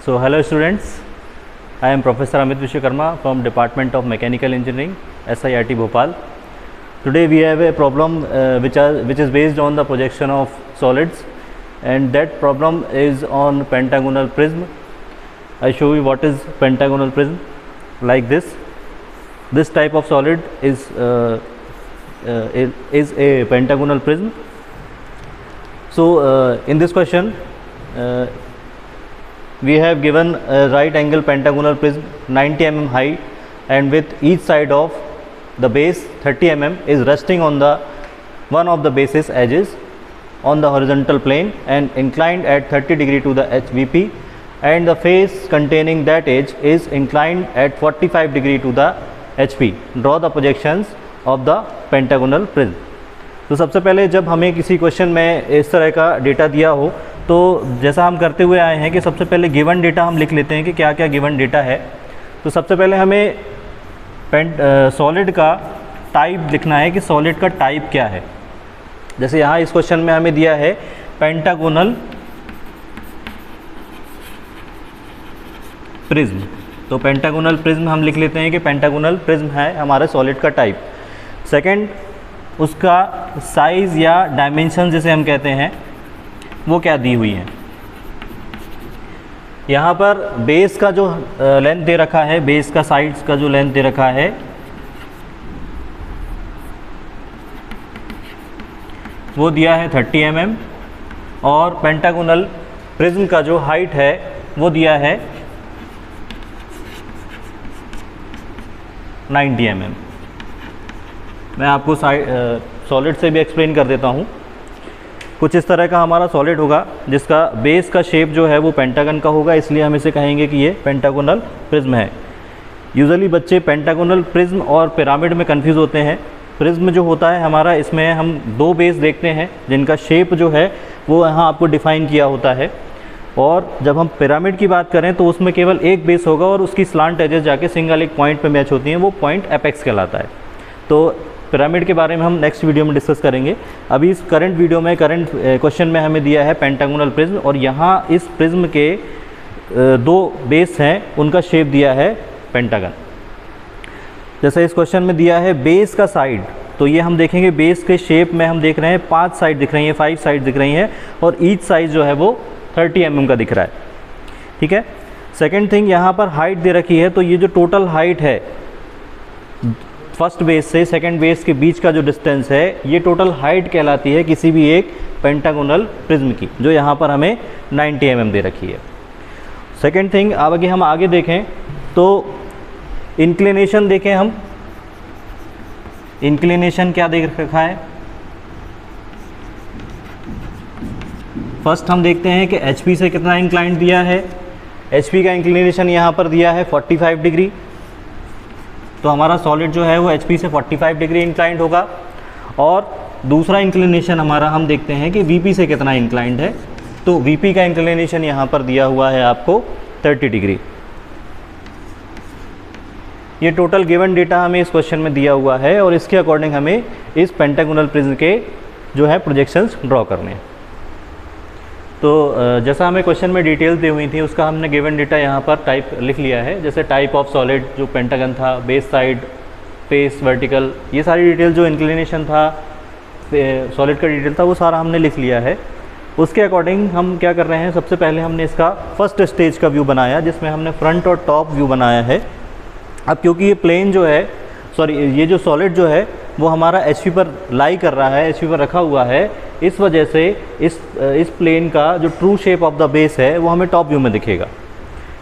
So hello students, I am Professor Amit Vishwakarma from Department of Mechanical Engineering, SIIT Bhopal. Today we have a problem which is based on the projection of solids, and that problem is on pentagonal prism. I show you what is pentagonal prism. Like this type of solid is a pentagonal prism. So in this question we have given a right angle pentagonal prism 90 mm height, and with each side of the base 30 mm is resting on the one of the base's edges on the horizontal plane and inclined at 30 degree to the HVP, and the face containing that edge is inclined at 45 degree to the HP. Draw the projections of the pentagonal prism. तो सबसे पहले जब हमें किसी question में इस तरह का डेटा दिया हो तो जैसा हम करते हुए आए हैं कि सबसे पहले गिवन डेटा हम लिख लेते हैं कि क्या क्या गिवन डेटा है। तो सबसे पहले हमें सॉलिड का टाइप लिखना है कि सॉलिड का टाइप क्या है। जैसे यहाँ इस क्वेश्चन में हमें दिया है पेंटागोनल प्रिज्म, तो पेंटागोनल प्रिज्म हम लिख लेते हैं कि पेंटागोनल प्रिज्म है हमारे सॉलिड का टाइप। सेकंड, उसका साइज़ या डायमेंशन जिसे हम कहते हैं वो क्या दी हुई है। यहाँ पर बेस का जो लेंथ दे रखा है, बेस का साइड्स का जो लेंथ दे रखा है वो दिया है 30 mm, और पेंटागोनल प्रिज्म का जो हाइट है वो दिया है 90 mm। मैं आपको सॉलिड से भी एक्सप्लेन कर देता हूँ। कुछ इस तरह का हमारा सॉलिड होगा जिसका बेस का शेप जो है वो पेंटागन का होगा, इसलिए हम इसे कहेंगे कि ये पेंटागोनल प्रिज्म है। यूजुअली बच्चे पेंटागोनल प्रिज्म और पिरामिड में कंफ्यूज होते हैं। प्रिज्म जो होता है हमारा, इसमें हम दो बेस देखते हैं जिनका शेप जो है वो यहाँ आपको डिफ़ाइन किया होता है, और जब हम पिरामिड की बात करें तो उसमें केवल एक बेस होगा और उसकी स्लांट एजेस जाके सिंगल एक पॉइंट पे मैच होती हैं, वो पॉइंट एपेक्स कहलाता है। तो पिरामिड के बारे में हम नेक्स्ट वीडियो में डिस्कस करेंगे। अभी इस करंट वीडियो में करंट क्वेश्चन में हमें दिया है पेंटागोनल प्रिज्म, और यहाँ इस प्रिज्म के दो बेस हैं, उनका शेप दिया है पेंटागन। जैसे इस क्वेश्चन में दिया है बेस का साइड, तो ये हम देखेंगे बेस के शेप में हम देख रहे हैं 5 साइड दिख रही हैं, 5 साइड दिख रही हैं, और ईच साइड जो है वो 30 mm का दिख रहा है। ठीक है। सेकेंड थिंग, यहाँ पर हाइट दे रखी है, तो ये जो टोटल हाइट है फर्स्ट बेस से सेकंड बेस के बीच का जो डिस्टेंस है, ये टोटल हाइट कहलाती है किसी भी एक पेंटागोनल प्रिज्म की, जो यहाँ पर हमें 90 mm दे रखी है। सेकंड थिंग, अब हम आगे देखें तो इंक्लिनेशन देखें। हम इंक्लिनेशन क्या देख रखा है, फर्स्ट हम देखते हैं कि HP से कितना इंक्लाइंड दिया है। HP का इंक्लिनेशन यहाँ पर दिया है 45 डिग्री, तो हमारा सॉलिड जो है वो HP से 45 डिग्री इंक्लाइंड होगा। और दूसरा इंक्लिनेशन हमारा हम देखते हैं कि VP से कितना इंक्लाइंड है, तो VP का इंक्लिनेशन यहाँ पर दिया हुआ है आपको 30 डिग्री। ये टोटल गिवन डेटा हमें इस क्वेश्चन में दिया हुआ है, और इसके अकॉर्डिंग हमें इस पेंटागोनल प्रिज्म के जो है प्रोजेक्शंस ड्रॉ करने हैं। तो जैसा हमें क्वेश्चन में डिटेल्स दी हुई थी उसका हमने गिवन डेटा यहाँ पर टाइप लिख लिया है। जैसे टाइप ऑफ सॉलिड जो पेंटागन था, बेस साइड, फेस, वर्टिकल, ये सारी डिटेल, जो इंक्लिनेशन था, सॉलिड का डिटेल था, वो सारा हमने लिख लिया है। उसके अकॉर्डिंग हम क्या कर रहे हैं, सबसे पहले हमने इसका फर्स्ट स्टेज का व्यू बनाया जिसमें हमने फ्रंट और टॉप व्यू बनाया है। अब क्योंकि ये प्लेन जो है, ये जो सॉलिड जो है वो हमारा HP पर लाई कर रहा है, HP पर रखा हुआ है, इस वजह से इस प्लेन का जो true shape of the base है वो हमें टॉप व्यू में दिखेगा,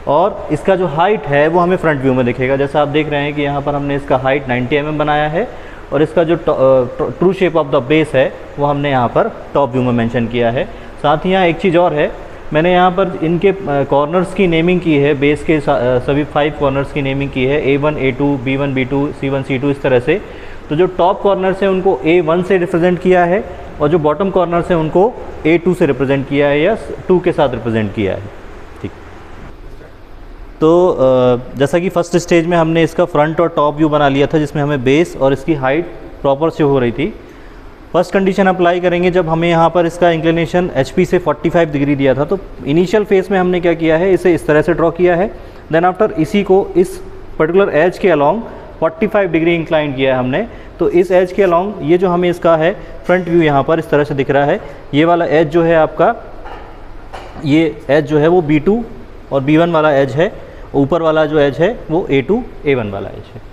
और इसका जो हाइट है वो हमें फ्रंट व्यू में दिखेगा। जैसा आप देख रहे हैं कि यहाँ पर हमने इसका हाइट 90 mm बनाया है, और इसका जो true shape of the base है वो हमने यहाँ पर टॉप व्यू में मेंशन किया है। साथ ही यहाँ एक चीज़ और है, मैंने यहाँ पर इनके कॉर्नर्स की नेमिंग की है, बेस के सभी 5 कॉर्नर्स की नेमिंग की है, A1, A2, B1, B2, C1, C2 इस तरह से। तो जो टॉप कॉर्नर्स हैं उनको A1 से रिप्रेजेंट किया है, और जो बॉटम कॉर्नर्स हैं उनको A2 से रिप्रेजेंट किया है, या 2 के साथ रिप्रेजेंट किया है। ठीक। तो जैसा कि फर्स्ट स्टेज में हमने इसका फ्रंट और टॉप व्यू बना लिया था जिसमें हमें बेस और इसकी हाइट प्रॉपर से हो रही थी। फर्स्ट कंडीशन अप्लाई करेंगे जब हमें यहाँ पर इसका इंक्लिनेशन HP से 45 डिग्री दिया था, तो इनिशियल फेस में हमने क्या किया है, इसे इस तरह से ड्रॉ किया है। देन आफ्टर इसी को इस पर्टिकुलर एज के अलॉन्ग 45 डिग्री इंक्लाइन किया है हमने। तो इस एज के अलॉन्ग ये जो हमें इसका है फ्रंट व्यू यहाँ पर इस तरह से दिख रहा है। ये वाला एज जो है आपका, ये एज जो है वो B2 और B1 वाला एज है, ऊपर वाला जो एज है वो A2 A1 वाला एज है।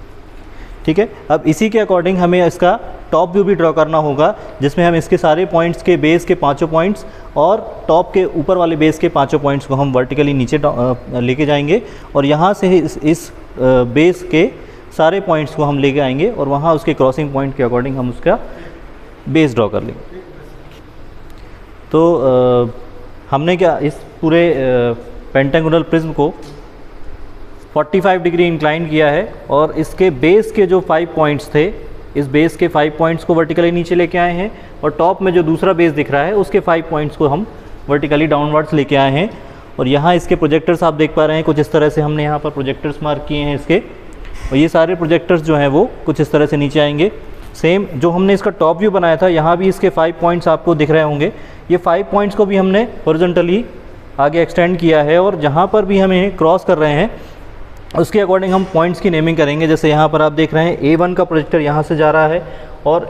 ठीक है, अब इसी के अकॉर्डिंग हमें इसका टॉप व्यू भी ड्रॉ करना होगा, जिसमें हम इसके सारे पॉइंट्स के बेस के पांचों पॉइंट्स और टॉप के ऊपर वाले बेस के पांचों पॉइंट्स को हम वर्टिकली नीचे लेके जाएंगे और यहाँ से इस बेस के सारे पॉइंट्स को हम लेके आएंगे और वहाँ उसके क्रॉसिंग पॉइंट के अकॉर्डिंग हम उसका बेस ड्रॉ कर लेंगे। तो हमने क्या इस पूरे पेंटागोनल प्रिज्म को 45 डिग्री इंक्लाइन किया है और इसके बेस के जो 5 पॉइंट्स थे, इस बेस के 5 पॉइंट्स को वर्टिकली नीचे लेके आए हैं और टॉप में जो दूसरा बेस दिख रहा है उसके 5 पॉइंट्स को हम वर्टिकली डाउनवर्ड्स लेके आए हैं। और यहाँ इसके प्रोजेक्टर्स आप देख पा रहे हैं, कुछ इस तरह से हमने यहाँ पर प्रोजेक्टर्स मार्क किए हैं इसके, और ये सारे प्रोजेक्टर्स जो हैं वो कुछ इस तरह से नीचे आएंगे। सेम जो हमने इसका टॉप व्यू बनाया था, यहाँ भी इसके 5 पॉइंट्स आपको दिख रहे होंगे। ये 5 पॉइंट्स को भी हमने हॉरिजॉन्टली आगे एक्सटेंड किया है और जहाँ पर भी हमें क्रॉस कर रहे हैं उसके अकॉर्डिंग हम पॉइंट्स की नेमिंग करेंगे। जैसे यहाँ पर आप देख रहे हैं A1 का प्रोजेक्टर यहाँ से जा रहा है और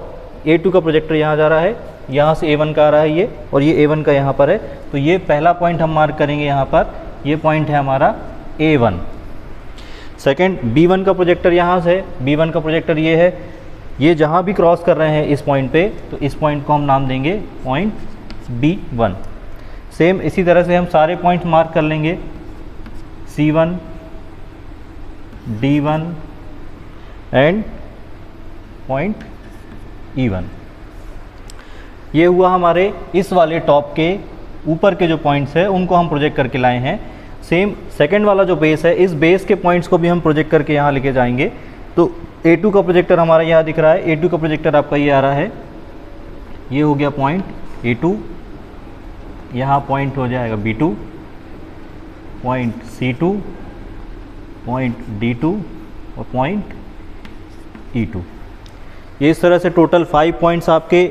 A2 का प्रोजेक्टर यहाँ जा रहा है, यहाँ से A1 का आ रहा है ये, और ये A1 का यहाँ पर है। तो ये पहला पॉइंट हम मार्क करेंगे यहाँ पर, ये पॉइंट है हमारा A1। सेकंड, B1 का प्रोजेक्टर यहाँ से, B1 का प्रोजेक्टर ये है, ये जहाँ भी क्रॉस कर रहे हैं इस पॉइंट पे, तो इस पॉइंट को हम नाम देंगे पॉइंट B1। सेम इसी तरह से हम सारे पॉइंट मार्क कर लेंगे, C1, D1 and point E1। ये हुआ हमारे इस वाले टॉप के ऊपर के जो पॉइंट्स है उनको हम प्रोजेक्ट करके लाए हैं। सेम सेकंड वाला जो बेस है, इस बेस के पॉइंट्स को भी हम प्रोजेक्ट करके यहाँ लेके जाएंगे। तो A2 का प्रोजेक्टर हमारा यहाँ दिख रहा है, A2 का प्रोजेक्टर आपका ये आ रहा है, ये हो गया पॉइंट A2, यहाँ पॉइंट हो जाएगा B2, point C2, point D2 और पॉइंट E2। ये इस तरह से टोटल 5 पॉइंट्स आपके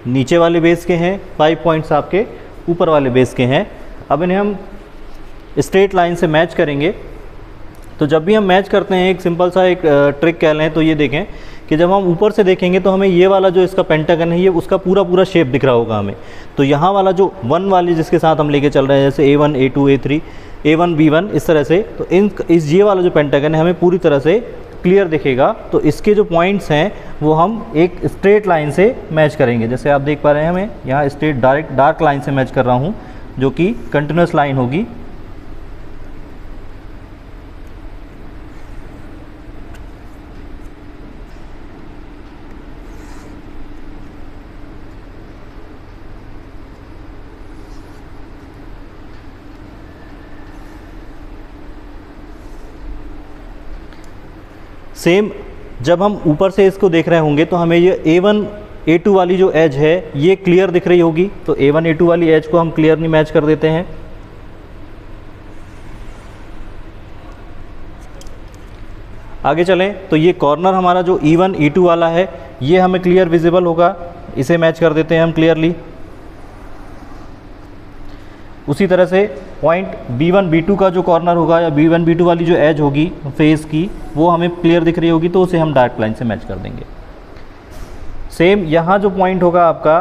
नीचे वाले बेस के हैं, 5 पॉइंट्स आपके ऊपर वाले बेस के हैं। अब इन्हें हम स्ट्रेट लाइन से मैच करेंगे। तो जब भी हम मैच करते हैं, एक सिंपल सा एक ट्रिक कह लें तो ये देखें कि जब हम ऊपर से देखेंगे तो हमें ये वाला जो इसका पेंटागन है, ये उसका पूरा शेप दिख रहा होगा हमें। तो यहाँ वाला जो 1 वाली जिसके साथ हम लेके चल रहे हैं, जैसे A1, A2, A3, A1, B1 इस तरह से, तो इस ये वाला जो पेंटागन है हमें पूरी तरह से क्लियर दिखेगा। तो इसके जो पॉइंट्स हैं वो हम एक स्ट्रेट लाइन से मैच करेंगे। जैसे आप देख पा रहे हैं, हमें यहाँ स्ट्रेट डार्क लाइन से मैच कर रहा हूँ, जो कि कंटिन्यूस लाइन होगी। सेम जब हम ऊपर से इसको देख रहे होंगे तो हमें ये A1 A2 वाली जो एज है ये क्लियर दिख रही होगी। तो A1 A2 वाली एज को हम क्लियरली मैच कर देते हैं। आगे चलें तो ये कॉर्नर हमारा जो E1 E2 वाला है ये हमें क्लियर विजिबल होगा, इसे मैच कर देते हैं हम क्लियरली। उसी तरह से पॉइंट B1 B2 का जो कॉर्नर होगा या B1 B2 वाली जो एज होगी फेस की, वो हमें क्लियर दिख रही होगी, तो उसे हम डार्क लाइन से मैच कर देंगे। सेम यहाँ जो पॉइंट होगा आपका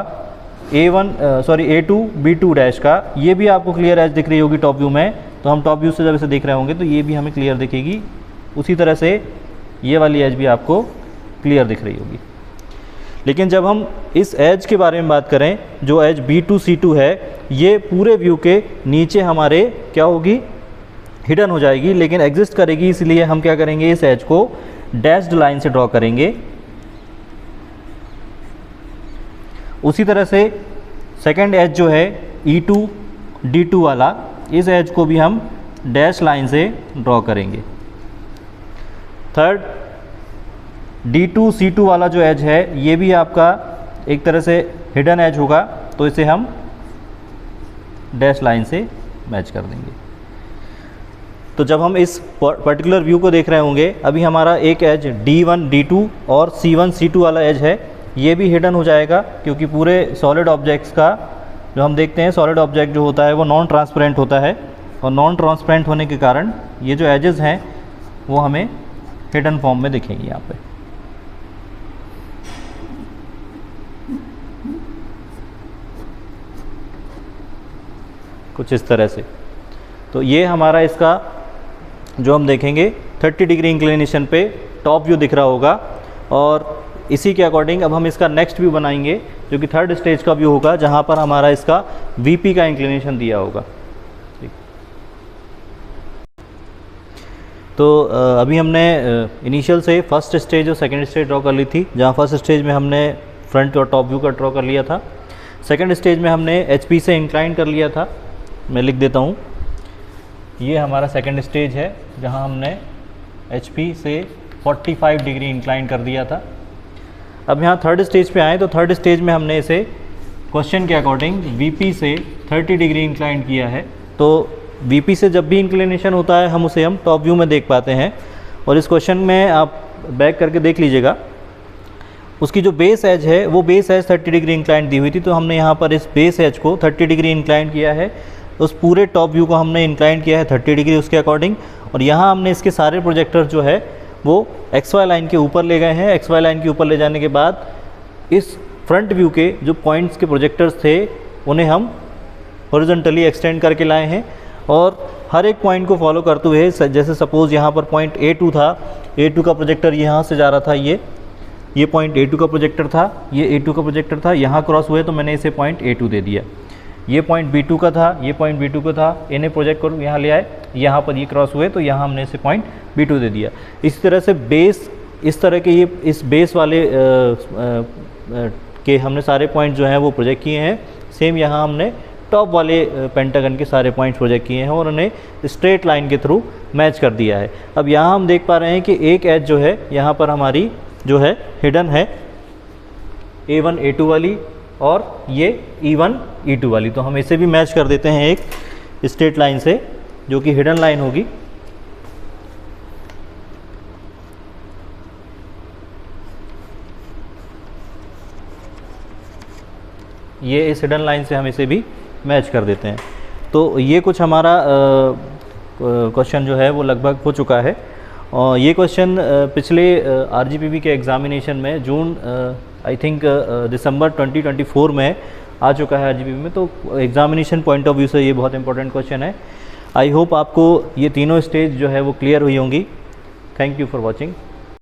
A2 B2 डैश का, ये भी आपको क्लियर एज दिख रही होगी टॉप व्यू में। तो हम टॉप व्यू से जब इसे देख रहे होंगे तो ये भी हमें क्लियर दिखेगी। उसी तरह से ये वाली एज भी आपको क्लियर दिख रही होगी। लेकिन जब हम इस एज के बारे में बात करें, जो एज B2 C2 है, ये पूरे व्यू के नीचे हमारे क्या होगी, हिडन हो जाएगी, लेकिन एग्जिस्ट करेगी। इसलिए हम क्या करेंगे, इस एज को डैश्ड लाइन से ड्रॉ करेंगे। उसी तरह से सेकंड एज जो है E2 D2 वाला, इस एज को भी हम डैश लाइन से ड्रॉ करेंगे। थर्ड D2 C2 वाला जो एज है ये भी आपका एक तरह से हिडन एज होगा, तो इसे हम डैश लाइन से मैच कर देंगे। तो जब हम इस पर्टिकुलर व्यू को देख रहे होंगे, अभी हमारा एक एज D1 D2 और C1 C2 वाला एज है, ये भी हिडन हो जाएगा, क्योंकि पूरे सॉलिड ऑब्जेक्ट्स का जो हम देखते हैं, सॉलिड ऑब्जेक्ट जो होता है वो नॉन ट्रांसपेरेंट होता है, और नॉन ट्रांसपेरेंट होने के कारण ये जो एजेस हैं वो हमें हिडन फॉर्म में दिखेंगी यहाँ पे। कुछ इस तरह से। तो ये हमारा इसका जो हम देखेंगे 30 डिग्री इंक्लिनेशन पे टॉप व्यू दिख रहा होगा, और इसी के अकॉर्डिंग अब हम इसका नेक्स्ट व्यू बनाएंगे जो कि थर्ड स्टेज का व्यू होगा, जहाँ पर हमारा इसका वीपी का इंक्लिनेशन दिया होगा। ठीक। तो अभी हमने इनिशियल से फर्स्ट स्टेज और सेकंड स्टेज ड्रॉ कर ली थी, जहाँ फर्स्ट स्टेज में हमने फ्रंट और टॉप व्यू का ड्रॉ कर लिया था। सेकंड स्टेज में हमने एचपी से इंक्लाइन कर लिया था। मैं लिख देता हूँ, ये हमारा सेकंड स्टेज है जहाँ हमने एचपी से 45 डिग्री इंक्लाइन कर दिया था। अब यहाँ थर्ड स्टेज पे आए तो थर्ड स्टेज में हमने इसे क्वेश्चन के अकॉर्डिंग वीपी से 30 डिग्री इंक्लाइन किया है। तो वीपी से जब भी इंक्लिनेशन होता है हम उसे टॉप व्यू में देख पाते हैं, और इस क्वेश्चन में आप बैक करके देख लीजिएगा, उसकी जो बेस एज है वो बेस एज 30 डिग्री इंक्लाइन दी हुई थी, तो हमने यहाँ पर इस बेस एज को 30 डिग्री इंक्लाइन किया है। उस पूरे टॉप व्यू को हमने इंक्लाइन किया है 30 डिग्री उसके अकॉर्डिंग, और यहाँ हमने इसके सारे प्रोजेक्टर जो है वो XY लाइन के ऊपर ले गए हैं। XY लाइन के ऊपर ले जाने के बाद इस फ्रंट व्यू के जो पॉइंट्स के प्रोजेक्टर्स थे उन्हें हम हॉरिजॉन्टली एक्सटेंड करके लाए हैं, और हर एक पॉइंट को फॉलो करते हुए, जैसे सपोज़ यहाँ पर पॉइंट A2 था, A2 का प्रोजेक्टर यहाँ से जा रहा था, ये पॉइंट A2 का प्रोजेक्टर था, ये A2 का प्रोजेक्टर था, यहाँ क्रॉस हुए तो मैंने इसे पॉइंट A2 दे दिया। ये पॉइंट B2 का था, ये पॉइंट B2 का था, इन्हें प्रोजेक्ट करो यहाँ ले आए, यहाँ पर ये क्रॉस हुए तो यहाँ हमने इसे पॉइंट B2 दे दिया। इसी तरह से बेस, इस तरह के ये इस बेस वाले के हमने सारे पॉइंट जो हैं वो प्रोजेक्ट किए हैं। सेम यहाँ हमने टॉप वाले पेंटागन के सारे पॉइंट्स प्रोजेक्ट किए हैं और उन्हें स्ट्रेट लाइन के थ्रू मैच कर दिया है। अब यहाँ हम देख पा रहे हैं कि एक एज जो है यहाँ पर हमारी जो है हिडन है, A1 A2 वाली, और ये E1 E2 वाली। तो हम इसे भी मैच कर देते हैं एक स्ट्रेट लाइन से, जो कि हिडन लाइन होगी। ये इस हिडन लाइन से हम इसे भी मैच कर देते हैं। तो ये कुछ हमारा क्वेश्चन जो है वो लगभग हो चुका है। और ये क्वेश्चन पिछले RGPV के एग्ज़ामिनेशन में जून आई थिंक दिसंबर 2024 में आ चुका है RGPV में। तो एग्ज़ामिनेशन पॉइंट ऑफ व्यू से ये बहुत इंपॉर्टेंट क्वेश्चन है। आई होप आपको ये तीनों स्टेज जो है वो क्लियर हुई होंगी। Thank you for watching.